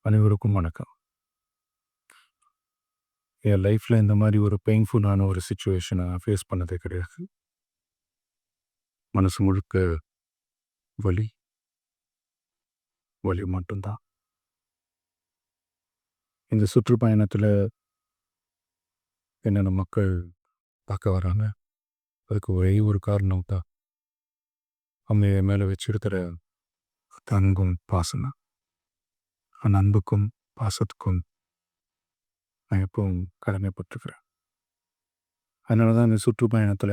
அனைவருக்கும் வணக்கம். என் லைஃப்பில் இந்த மாதிரி ஒரு பெயின்ஃபுல்லான ஒரு சிச்சுவேஷனை நான் ஃபேஸ் பண்ணதே கிடையாது. மனசு முழுக்க வலி, வலி மட்டும்தான். இந்த சுற்றுப்பயணத்தில் என்னென்ன மக்கள் பார்க்க வராங்க, அதுக்கு ஒரே ஒரு காரணம் தான் அம்மையை மேலே வச்சிருக்கிற அன்பும் பாசம் தான். அந்த அன்புக்கும் பாசத்துக்கும் நான் எப்பவும் கடமைப்பட்டிருக்கிறேன். அதனால தான் இந்த சுற்றுப்பயணத்தில்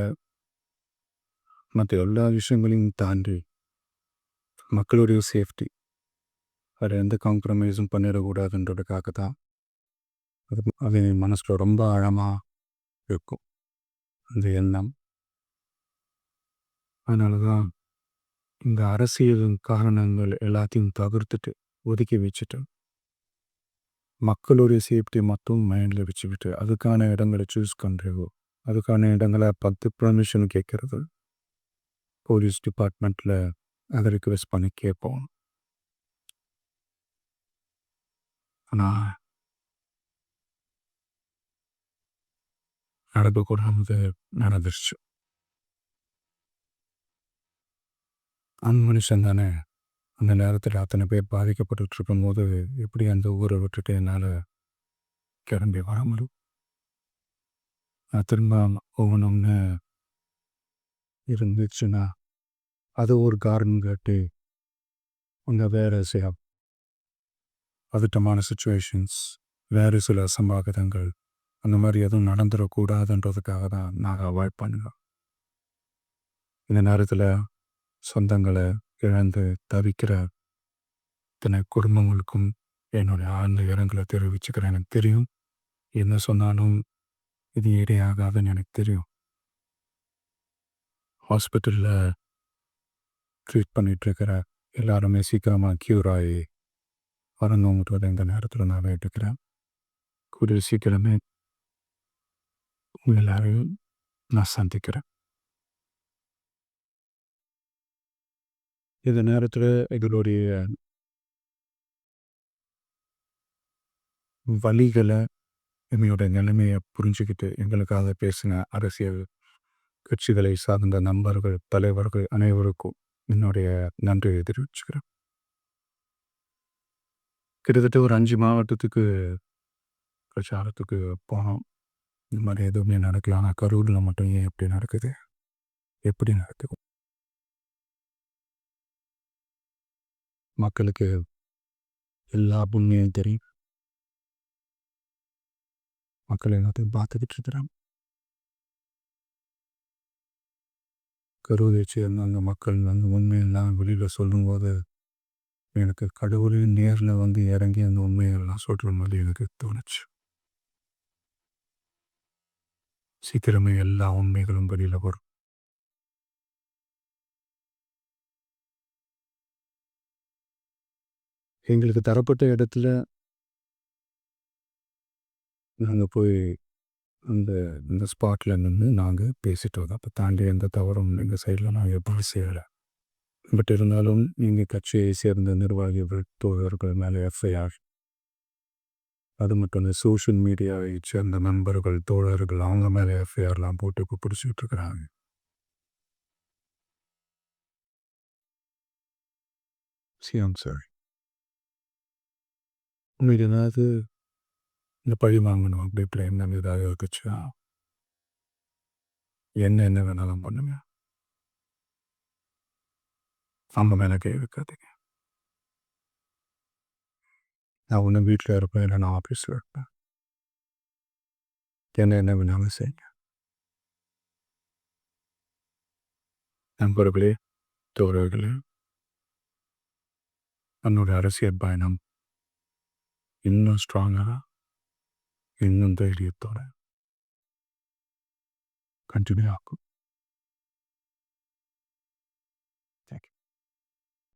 மற்ற எல்லா விஷயங்களையும் தாண்டி மக்களுடைய சேஃப்டி, அதை எந்த காம்ப்ரமைஸும் பண்ணிடக்கூடாதுன்றதுக்காக தான் அது என் மனசில் ரொம்ப ஆழமாக இருக்கும் அந்த எண்ணம். அதனால தான் இந்த அரசியல் காரணங்கள் எல்லாத்தையும் தவிர்த்துட்டு ஒதுக்கி வச்சுட்டு மக்களுடைய சேஃப்டி மட்டும் மைண்டில் வச்சுக்கிட்டு அதுக்கான இடங்களை சூஸ் பண்ணுறதோ, அதுக்கான இடங்களை பெர்மிஷன் கேட்குறது, போலீஸ் டிபார்ட்மெண்ட்டில் அதை ரிக்வெஸ்ட் பண்ணி கேட்போம். ஆனால் நடக்கக்கூடாது நடந்துருச்சு. மனுஷன் தானே. அந்த நேரத்தில் அத்தனை பேர் பாதிக்கப்பட்டு இருக்கும்போது எப்படி அந்த ஊரை விட்டுட்டு என்னால் கிளம்பி வர முடியும்? நான் திரும்ப ஒவ்வொன்று இருந்துச்சுன்னா அது ஒரு காரணம் கேட்டு அங்கே வேறு சில பதட்டமான சுச்சுவேஷன்ஸ், வேறு சில சம்பாவிதங்கள் அந்த மாதிரி எதுவும் நடந்துடக்கூடாதுன்றதுக்காக தான் நான் அவாய்ட் பண்ணுவேன். இந்த நேரத்தில் சொந்தங்களை இழந்து தவிக்கிற இத்தனை குடும்பங்களுக்கும் என்னுடைய ஆழ்ந்த இரங்கலை தெரிவிச்சுக்கிறேன். எனக்கு தெரியும் என்ன சொன்னாலும் இது ஈடையாகாதுன்னு எனக்கு தெரியும். ஹாஸ்பிட்டலில் ட்ரீட் பண்ணிகிட்ருக்கிற எல்லாருமே சீக்கிரமாக க்யூர் ஆகி வரணுங்கிறத இந்த நேரத்தில் நான் வேண்டிக்கிறேன். கூடிய சீக்கிரமே எல்லாரையும் நான் சந்திக்கிறேன். இந்த நேரத்தில் எங்களுடைய வலிகளை, என்னுடைய நிலைமையை புரிஞ்சுக்கிட்டு எங்களுக்காக பேசின அரசியல் கட்சிகளை சார்ந்த நண்பர்கள், தலைவர்கள் அனைவருக்கும் என்னுடைய நன்றியை தெரிவிச்சுக்கிறேன். கிட்டத்தட்ட ஒரு 5 மாவட்டத்துக்கு பிரச்சாரத்துக்கு போனோம். இந்த மாதிரி எதுவுமே நடக்கல. ஆனால் கரூரில் மட்டும் ஏன் எப்படி நடக்குது? எப்படி நடக்குது? மக்களுக்கு எல்லா உண்மையும் தெரியும். மக்கள் எல்லாத்தையும் பார்த்துக்கிட்டு இருக்கிறாங்க. கரூரை சேர்ந்த அந்த மக்கள் அந்த உண்மையெல்லாம் வெளியில் சொல்லும்போது எனக்கு கடவுளின் நேரில் வந்து இறங்கி அந்த உண்மையெல்லாம் சொல்கிற மாதிரி எனக்கு தோணுச்சு. சீக்கிரமே எல்லா உண்மைகளும் வெளியில் வரும். எங்களுக்கு தரப்பட்ட இடத்துல நாங்கள் போய் இந்த ஸ்பாட்டில் நின்று நாங்கள் பேசிட்டு வரோம். அப்போ தாண்டி எந்த தவறும் எங்கள் சைடில் நாங்கள் எப்படி செய்யலை. பட் இருந்தாலும் நீங்கள் கட்சியை சேர்ந்த நிர்வாகிகள், தோழர்கள் மேலே எஃப்ஐஆர், அது மட்டும் இல்லை சோஷியல் மீடியாவை சேர்ந்த நண்பர்கள், தோழர்கள் அவங்க மேலே எஃப்ஐஆர்லாம் போட்டு பிடிச்சிக்கிட்டு இருக்கிறாங்க. சாரி, உங்களுக்கு ஏதாவது இந்த பழி வாங்கணும் அப்படி பிரேம் ஏதாவது இருக்குச்சா என்ன வேணாலும் பண்ணுங்க. அவங்க மேலே கை வைக்காதீங்க. நான் ஒன்று வீட்டில் இருப்பேன், இல்லை நான் ஆஃபீஸில் இருப்பேன். என்ன வேணாலும் செய்யுங்க. நண்பர்களே, தோழர்களே, என்னுடைய அரசியல் பயணம் இன்னும் ஸ்ட்ராங்காக, இன்னும் தைரியத்தோட கண்டினியூ ஆகும்.